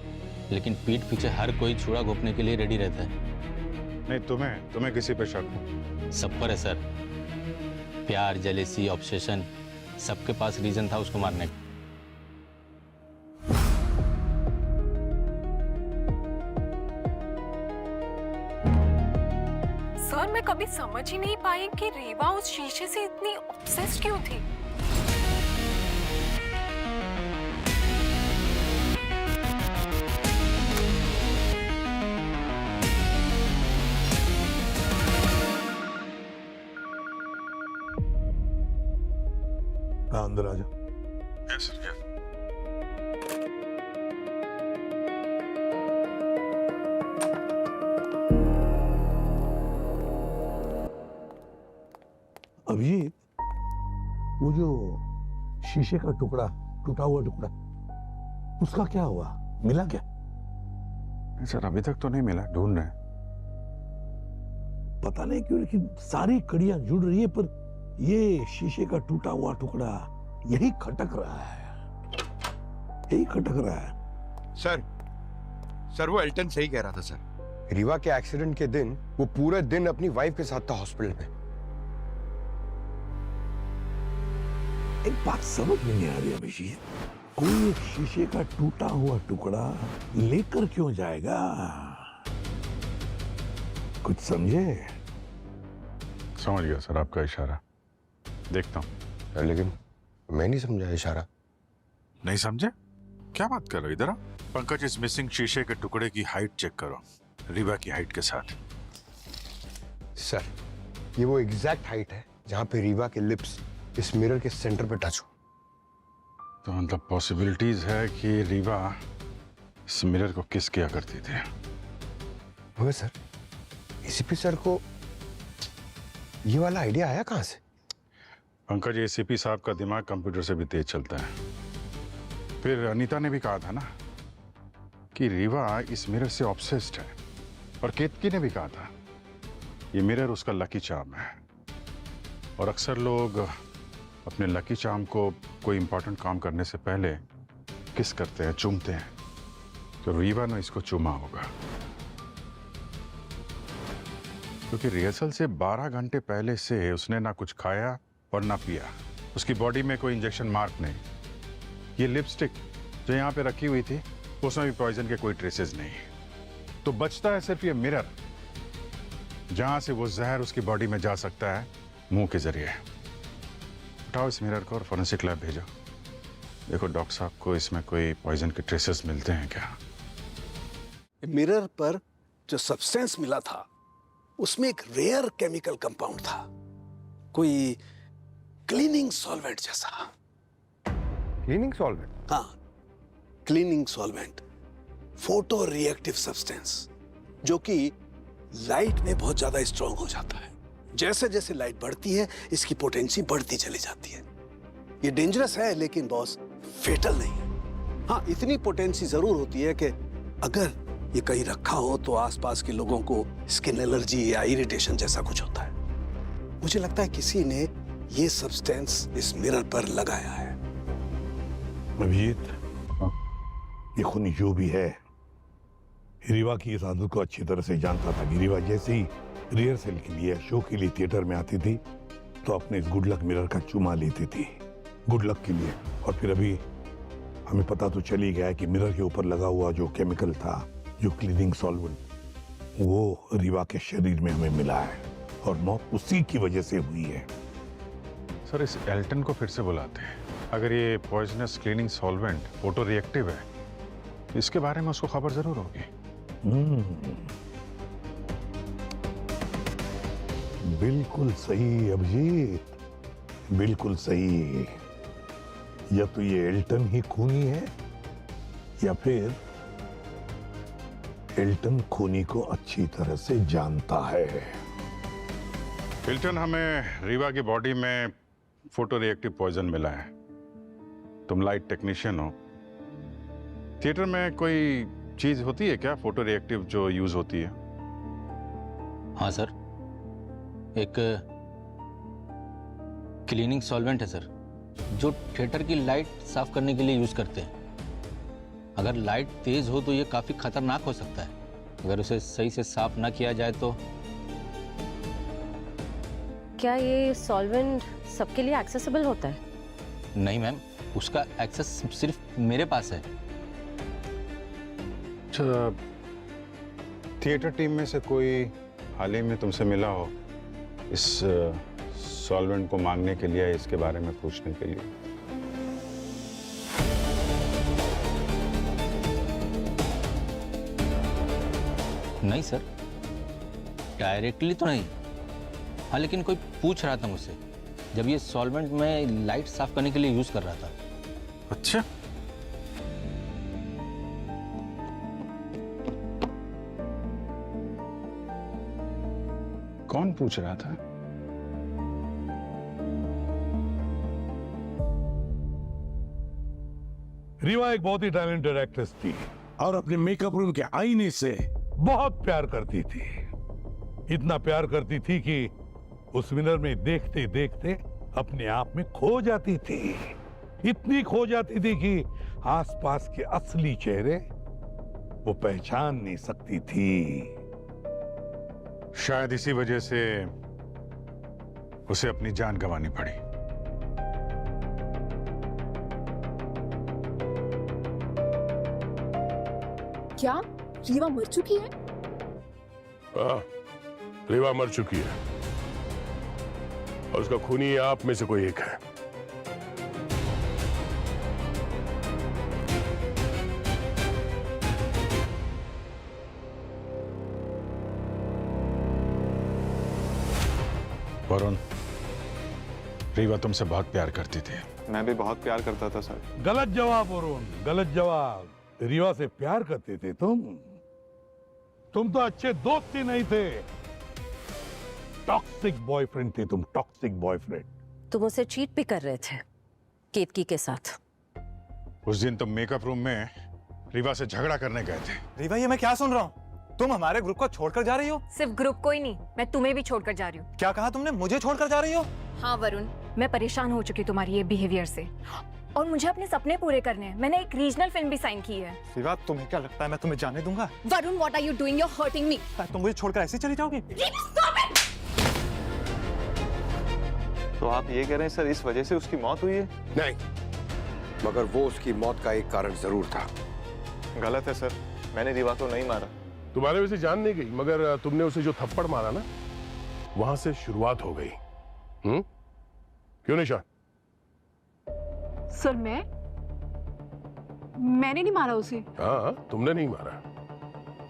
[SPEAKER 18] लेकिन पीठ पीछे हर कोई छुरा घोंपने के लिए रेडी रहता है।
[SPEAKER 1] नहीं, तुम्हें किसी पे शक हो?
[SPEAKER 18] सब पर है सर, प्यार, जेलेसी, ऑब्सेशन, सबके पास रीजन था उसको मारने का।
[SPEAKER 7] सर मैं कभी समझ ही नहीं पाई कि रीवा उस शीशे से इतनी ऑब्सेस्ड क्यों थी।
[SPEAKER 2] हाँ, अंदर आ जा।
[SPEAKER 1] Yes sir, yes.
[SPEAKER 2] अभिजीत, वो जो शीशे का टुकड़ा, टूटा हुआ टुकड़ा, उसका क्या हुआ? मिला क्या?
[SPEAKER 1] नहीं सर, अभी तक तो नहीं मिला, ढूंढ रहे हैं।
[SPEAKER 2] पता नहीं क्यों लेकिन सारी कड़ियां जुड़ रही है, पर ये शीशे का टूटा हुआ टुकड़ा यही खटक रहा है, यही खटक रहा है।
[SPEAKER 14] सर वो एल्टन सही कह रहा था सर। रीवा के एक्सीडेंट के दिन वो पूरे दिन अपनी वाइफ के साथ था हॉस्पिटल में।
[SPEAKER 2] एक बात समझ में नहीं आ रही अभिजीत, कोई एक शीशे का टूटा हुआ टुकड़ा लेकर क्यों जाएगा? कुछ समझे?
[SPEAKER 1] समझ गया सर आपका इशारा, देखता हूँ।
[SPEAKER 14] लेकिन मैं नहीं समझा इशारा।
[SPEAKER 1] नहीं समझे? क्या बात कर रहे हो? इधर आओ। पंकज, इस मिसिंग शीशे के टुकड़े की हाइट चेक करो, रीवा की हाइट के साथ।
[SPEAKER 14] सर ये वो एग्जैक्ट हाइट है जहां पे रीवा के लिप्स इस मिरर के सेंटर पे टच हो।
[SPEAKER 1] तो मतलब पॉसिबिलिटीज है कि रीवा इस मिरर को किस किया करती थी।
[SPEAKER 14] मगर सर एसीपी सर को ये वाला आइडिया आया कहां से?
[SPEAKER 1] पंकज, एसीपी साहब का दिमाग कंप्यूटर से भी तेज चलता है। फिर अनीता ने भी कहा था ना कि रीवा इस मिरर से ऑब्सेस्ड है, और केतकी ने भी कहा था ये मिरर उसका लकी चार्म है। और अक्सर लोग अपने लकी चार्म को कोई इंपॉर्टेंट काम करने से पहले किस करते हैं, चूमते हैं। तो रीवा ने इसको चूमा होगा, क्योंकि रिहर्सल से 12 घंटे पहले से उसने ना कुछ खाया और ना पिया। उसकी बॉडी में कोई इंजेक्शन मार्क नहीं। ये लिपस्टिक जो यहाँ पे रखी हुई थी, उसमें भी पॉइजन के कोई ट्रेसेस नहीं। तो बचता है सिर्फ ये मिरर, जहां से वो जहर उसकी बॉडी में जा सकता है, मुंह के जरिए। उठाओ इस मिरर को और फोरेंसिक लैब भेजो। देखो डॉक्टर साहब को इसमें कोई पॉइजन के ट्रेसेस मिलते हैं क्या।
[SPEAKER 15] मिरर पर जो सब्सटेंस मिला था उसमें एक रेयर केमिकल कंपाउंड था, कोई क्लीनिंग सॉल्वेंट जैसा।
[SPEAKER 14] Cleaning solvent?
[SPEAKER 15] हाँ, cleaning solvent, photo reactive substance, जो कि लाइट में बहुत ज्यादा स्ट्रांग हो जाता है। जैसे जैसे लाइट बढ़ती है इसकी पोटेंसी बढ़ती चली जाती है। ये डेंजरस है लेकिन बॉस फेटल नहीं है। हाँ, इतनी पोटेंसी जरूर होती है कि अगर ये कहीं रखा हो तो आसपास के लोगों को स्किन एलर्जी या इरिटेशन जैसा कुछ होता है। मुझे लगता है किसी ने ये सब्सटेंस इस मिरर पर लगाया है।
[SPEAKER 2] अभिजीत, ये खूनी जो भी है, रीवा की इस आदत को अच्छी तरह से जानता था कि रीवा जैसे ही रिहर्सल के लिए, शो के लिए थिएटर में आती थी तो अपने इस गुड लक मिरर का चुमा लेती थी, गुड लक के लिए। और फिर अभी हमें पता तो चल ही गया कि मिरर के ऊपर लगा हुआ जो केमिकल था, जो क्लीनिंग सॉल्वेंट, वो रीवा के शरीर में हमें मिला है और मौत उसी की वजह से हुई है।
[SPEAKER 1] सर, इस एल्टन को फिर से बुलाते हैं। अगर ये poisonous cleaning solvent photo reactive है, तो इसके बारे में उसको खबर जरूर होगी।
[SPEAKER 2] बिल्कुल सही अभिजीत, बिल्कुल सही। या तो ये एल्टन ही खूनी है या फिर एल्टन खूनी को अच्छी तरह से जानता है।
[SPEAKER 1] एल्टन, हमें रीवा की बॉडी में फोटो रिएक्टिव पॉइजन मिला है। तुम लाइट टेक्नीशियन हो, थिएटर में कोई चीज होती है क्या फोटो रिएक्टिव जो यूज होती है?
[SPEAKER 18] हाँ सर, एक क्लीनिंग सॉल्वेंट है सर, जो थिएटर की लाइट साफ करने के लिए यूज करते हैं। अगर लाइट तेज हो तो ये काफी खतरनाक हो सकता है। अगर उसे सही से साफ ना किया जाए तो।
[SPEAKER 12] क्या ये सॉल्वेंट सबके लिए एक्सेसिबल होता है?
[SPEAKER 18] नहीं मैम, उसका एक्सेस सिर्फ मेरे पास है।
[SPEAKER 1] अच्छा, थिएटर टीम में से कोई हाल ही में तुमसे मिला हो इस सॉल्वेंट को मांगने के लिए, इसके बारे में पूछने के लिए?
[SPEAKER 18] नहीं सर, डायरेक्टली तो नहीं। हाँ, लेकिन कोई पूछ रहा था मुझसे जब ये सॉल्वेंट में लाइट साफ करने के लिए यूज कर रहा था।
[SPEAKER 1] अच्छा, कौन पूछ रहा था?
[SPEAKER 2] रीवा एक बहुत ही टैलेंटेड एक्ट्रेस थी और अपने मेकअप रूम के आईने से बहुत प्यार करती थी। इतना प्यार करती थी कि उस मिरर में देखते देखते अपने आप में खो जाती थी। इतनी खो जाती थी कि आसपास के असली चेहरे वो पहचान नहीं सकती थी।
[SPEAKER 1] शायद इसी वजह से उसे अपनी जान गंवानी पड़ी।
[SPEAKER 17] क्या रीवा मर चुकी है?
[SPEAKER 2] हाँ, रीवा मर चुकी है और उसका खूनी आप में से कोई एक है।
[SPEAKER 1] वरुण, रीवा तुमसे बहुत प्यार करती थी।
[SPEAKER 5] मैं भी बहुत प्यार करता था सर।
[SPEAKER 2] गलत जवाब वरुण, गलत जवाब। रीवा से प्यार करते थे तुम तो अच्छे दोस्त ही नहीं थे, टॉक्सिक बॉयफ्रेंड थे तुम, टॉक्सिक बॉयफ्रेंड।
[SPEAKER 12] तुम उसे चीट भी कर रहे थे केतकी के साथ।
[SPEAKER 1] उस दिन तुम मेकअप रूम में रीवा से झगड़ा करने गए थे।
[SPEAKER 5] रीवा, ये मैं क्या सुन रहा हूँ? तुम हमारे ग्रुप को छोड़कर जा रही हो?
[SPEAKER 4] सिर्फ ग्रुप को ही नहीं, मैं तुम्हें भी छोड़कर जा रही हूँ।
[SPEAKER 5] क्या कहा तुमने? मुझे छोड़कर जा रही हो?
[SPEAKER 4] हाँ वरुण, मैं परेशान हो चुकी तुम्हारी ये बिहेवियर से और मुझे अपने सपने पूरे करने हैं। मैंने एक रीजनल फिल्म भी साइन की है।
[SPEAKER 5] रीवा, तुम्हें क्या लगता है मैं तुम्हें जाने दूंगा?
[SPEAKER 17] Varun, what are you doing? You are hurting me.
[SPEAKER 5] तुम मुझे छोड़कर ऐसे चली जाओगी? तो आप ये कह रहे हैं सर इस वजह से उसकी मौत हुई है?
[SPEAKER 14] नहीं, मगर वो उसकी मौत का एक कारण जरूर था।
[SPEAKER 5] गलत है सर, मैंने रीवा को नहीं मारा।
[SPEAKER 2] तुम्हारे वैसे जान नहीं गई, मगर तुमने उसे जो थप्पड़ मारा ना, वहां से शुरुआत हो गई। क्यों निशा?
[SPEAKER 17] सर मैंने नहीं मारा उसे।
[SPEAKER 2] हाँ, तुमने नहीं मारा,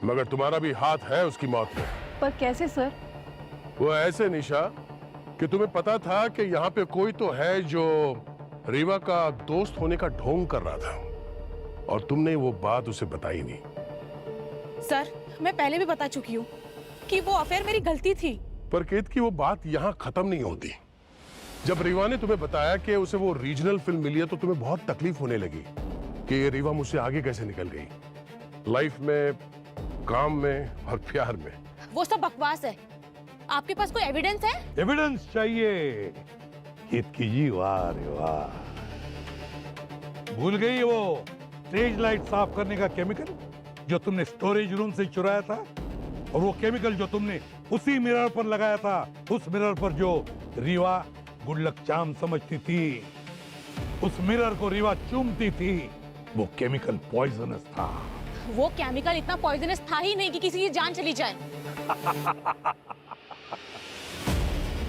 [SPEAKER 2] मगर तुम्हारा भी हाथ है उसकी मौत में।
[SPEAKER 17] पर कैसे सर?
[SPEAKER 2] वो ऐसे निशा कि तुम्हें पता था कि यहाँ पे कोई तो है जो रीवा का दोस्त होने का ढोंग कर रहा था और तुमने वो बात उसे बताई नहीं।
[SPEAKER 11] सर, मैं पहले भी बता चुकी हूँ कि वो अफेयर मेरी गलती थी।
[SPEAKER 2] पर केत की वो बात यहाँ खत्म नहीं होती। जब रीवा ने तुम्हें बताया कि उसे वो रीजनल फिल्म मिली है तो तुम्हें बहुत तकलीफ होने लगी कि ये रीवा मुझसे आगे कैसे निकल गई, लाइफ में, काम में और प्यार में।
[SPEAKER 11] वो सब बकवास है। आपके पास कोई एविडेंस है?
[SPEAKER 2] एविडेंस चाहिए? केत की जी, वाह रे वाह। भूल गई वो स्टेज लाइट साफ करने का केमिकल जो तुमने स्टोरेज रूम से चुराया था, और वो केमिकल जो तुमने उसी मिरर पर लगाया था, उस मिरर पर जो रीवा गुडलक चाम समझती थी, उस मिरर को रीवा चूमती थी, वो केमिकल पॉइजनस था।
[SPEAKER 11] वो केमिकल इतना पॉइजनस था ही नहीं कि किसी की जान चली जाए।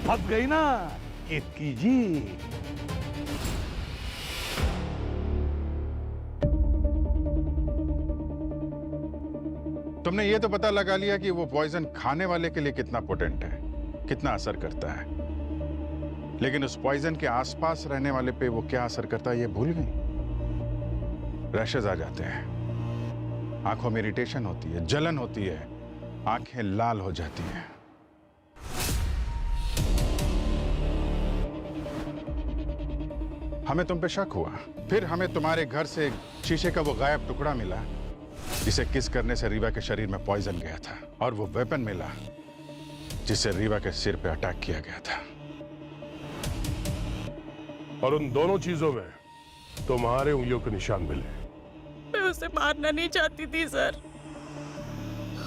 [SPEAKER 2] फंस गई ना केतकी जी।
[SPEAKER 1] तुमने ये तो पता लगा लिया कि वो पॉइजन खाने वाले के लिए कितना पोटेंट है, कितना असर करता है, लेकिन उस पॉइजन के आसपास रहने वाले पे वो क्या असर करता है ये भूल गई। रैशेज आ जाते हैं, आंखों में इरिटेशन होती है, जलन होती है, आंखें लाल हो जाती हैं। हमें तुम पे शक हुआ, फिर हमें तुम्हारे घर से शीशे का वो गायब टुकड़ा मिला जिसे किस करने से रीवा के शरीर में पॉइजन गया था, और वो वेपन मिला जिससे रीवा के सिर पे अटैक किया गया था।
[SPEAKER 2] और उन दोनों चीजों में तुम्हारे उंगलियों के निशान मिले।
[SPEAKER 11] मैं उसे मारना नहीं चाहती थी सर।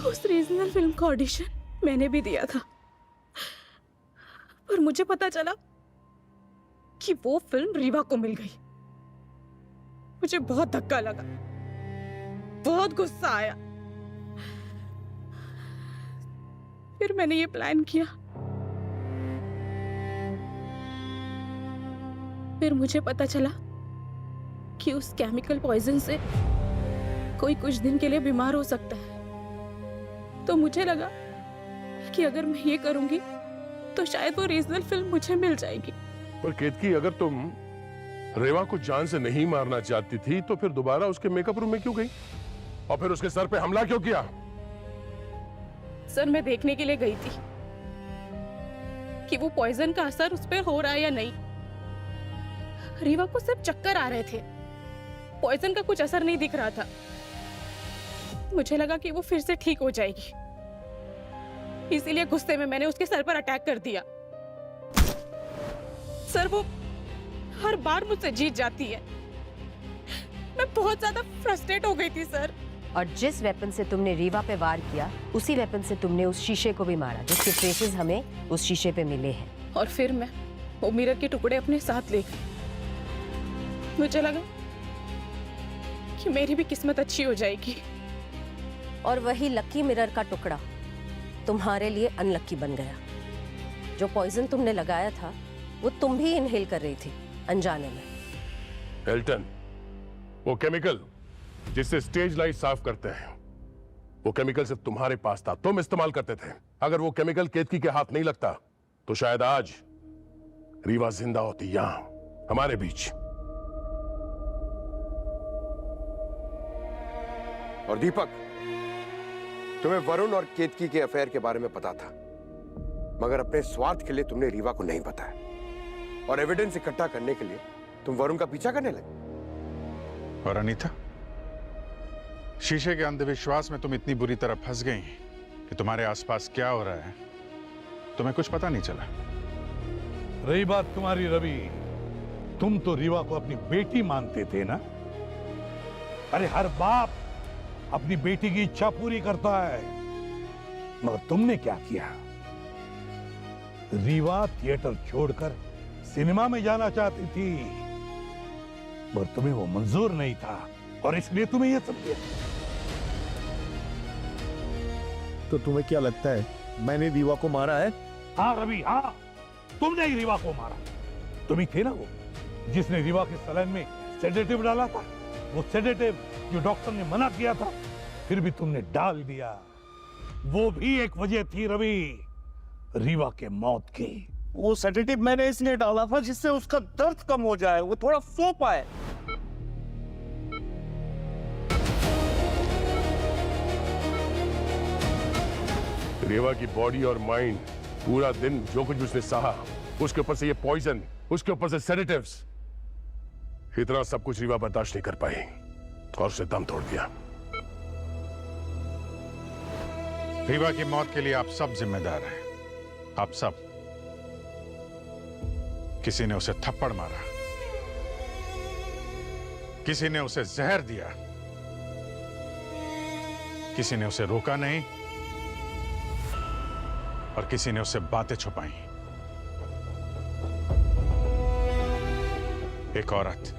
[SPEAKER 11] उस रीजनल फिल्म का ऑडिशन मैंने भी दिया था, पर मुझे पता चला कि वो फिल्म रीवा को मिल गई। मुझे बहुत धक्का लगा, बहुत गुस्सा आया। फिर मैंने ये प्लान किया। फिर मुझे पता चला कि उस केमिकल पॉइजन से कोई कुछ दिन के लिए बीमार हो सकता है। तो मुझे लगा कि अगर मैं ये करूंगी तो शायद वो रीजनल फिल्म मुझे मिल जाएगी।
[SPEAKER 19] पर केतकी, अगर तुम रेवा को जान से नहीं मारना चाहती थी तो फिर दोबारा उसके मेकअप रूम में क्यों गई और फिर उसके सर पे हमला क्यों किया?
[SPEAKER 11] सर, मैं देखने के लिए गई थी कि वो पॉइजन का असर उस पर हो रहा है या नहीं। रीवा को सिर्फ चक्कर आ रहे थे, पॉइजन का कुछ असर नहीं दिख रहा था। मुझे लगा कि वो फिर से ठीक हो जाएगी, इसीलिए गुस्से में मैंने उसके सर पर अटैक कर दिया। सर, वो हर बार मुझसे जीत जाती है। मैं बहुत ज्यादा फ्रस्ट्रेट हो गई थी सर।
[SPEAKER 12] और जिस वेपन से तुमने रीवा पे वार किया, उसी वेपन से तुमने उस शीशे को भी मारा जिसके ट्रेसेस हमें उस शीशे पे मिले हैं।
[SPEAKER 11] और फिर मैं वो मिरर के टुकड़े अपने साथ ले गई। मुझे लगा कि मेरी भी किस्मत अच्छी हो जाएगी।
[SPEAKER 12] और वही लकी मिरर का टुकड़ा तुम्हारे लिए अनलकी बन गया। जो पॉइजन तुमने लगाया था वो तुम भी इनहेल कर रही थी अनजाने में।
[SPEAKER 19] एल्टन, वो केमिकल जिससे स्टेज लाइट साफ करते हैं, वो केमिकल सिर्फ तुम्हारे पास था, तुम इस्तेमाल करते थे। अगर वो केमिकल केतकी के हाथ नहीं लगता तो शायद आज रीवा जिंदा होती यहां हमारे बीच।
[SPEAKER 14] और दीपक, तुम्हें वरुण और केतकी के अफेयर के बारे में पता था, मगर अपने स्वार्थ के लिए तुमने रीवा को नहीं बताया और एविडेंस इकट्ठा करने के लिए तुम वरुण का पीछा करने लगे।
[SPEAKER 1] और अनीता, शीशे के अंधविश्वास में तुम इतनी बुरी तरह फंस गई कि तुम्हारे आसपास क्या हो रहा है तुम्हें कुछ पता नहीं चला।
[SPEAKER 2] रही बात तुम्हारी रवि, तुम तो रीवा को अपनी बेटी मानते थे ना? अरे हर बाप अपनी बेटी की इच्छा पूरी करता है, मगर तुमने क्या किया? रीवा थिएटर छोड़कर सिनेमा में जाना चाहती थी, मगर तुम्हें वो मंजूर नहीं था और इसलिए तुम्हें यह सब किया।
[SPEAKER 8] तो तुम्हें क्या लगता है मैंने रीवा को मारा है?
[SPEAKER 2] हाँ रवि, हाँ, तुमने ही रीवा को मारा। तुम ही थे ना वो जिसने रीवा के सलाइन में सेडेटिव डाला था। वो सेडेटिव जो डॉक्टर ने मना किया था, फिर भी तुमने डाल दिया। वो भी एक वजह थी रवि, रीवा के मौत की।
[SPEAKER 8] वो सेडेटिव मैंने इसलिए डाला था जिससे उसका दर्द कम हो जाए, वो थोड़ा सो पाए।
[SPEAKER 19] रेवा की बॉडी और माइंड पूरा दिन जो कुछ उसने सहा, उसके ऊपर से ये पॉइजन, उसके ऊपर से सेडेटिव्स, इतना सब कुछ रीवा बर्दाश्त नहीं कर पाई और उसे दम तोड़ दिया।
[SPEAKER 1] रीवा की मौत के लिए आप सब जिम्मेदार हैं, आप सब। किसी ने उसे थप्पड़ मारा, किसी ने उसे जहर दिया, किसी ने उसे रोका नहीं और किसी ने उससे बातें छुपाई। एक औरत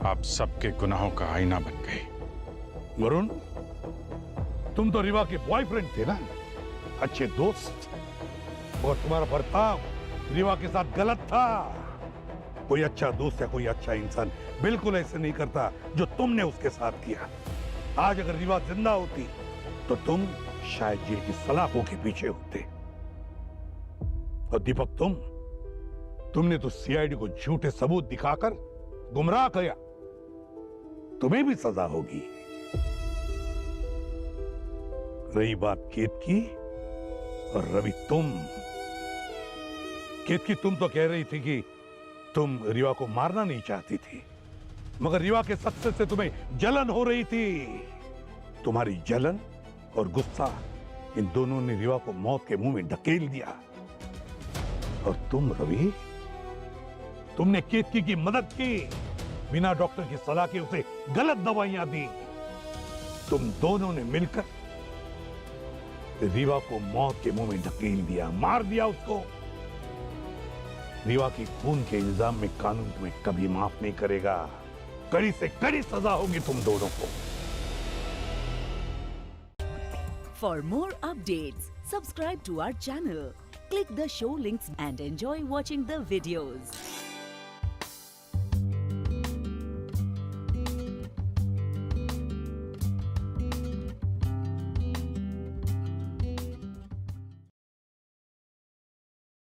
[SPEAKER 1] आप सबके गुनाहों का आईना बन गई।
[SPEAKER 2] वरुण, तुम तो रीवा के बॉयफ्रेंड थे ना, अच्छे दोस्त, और तुम्हारा बर्ताव रीवा के साथ गलत था। कोई अच्छा दोस्त या कोई अच्छा इंसान बिल्कुल ऐसे नहीं करता जो तुमने उसके साथ किया। आज अगर रीवा जिंदा होती तो तुम शायद जेल की सलाखों के पीछे होते। और दीपक, तुमने तो सीआईडी को झूठे सबूत दिखाकर गुमराह किया, तुम्हें भी सजा होगी। रही बात केतकी और रवि, केतकी, तुम तो कह रही थी कि तुम रीवा को मारना नहीं चाहती थी, मगर रीवा के सक्सेस से तुम्हें जलन हो रही थी। तुम्हारी जलन और गुस्सा, इन दोनों ने रीवा को मौत के मुंह में ढकेल दिया। और तुम रवि, तुमने केतकी की मदद की, बिना डॉक्टर की सलाह के उसे गलत दवाइयां दी। तुम दोनों ने मिलकर रीवा को मौत के मुंह में ढकेल दिया, मार दिया उसको। रीवा की खून के इल्जाम में कानून तुम्हें कभी माफ नहीं करेगा। कड़ी से कड़ी सजा होगी तुम दोनों को।
[SPEAKER 20] For more updates, subscribe to our channel, click the show links and enjoy watching the videos.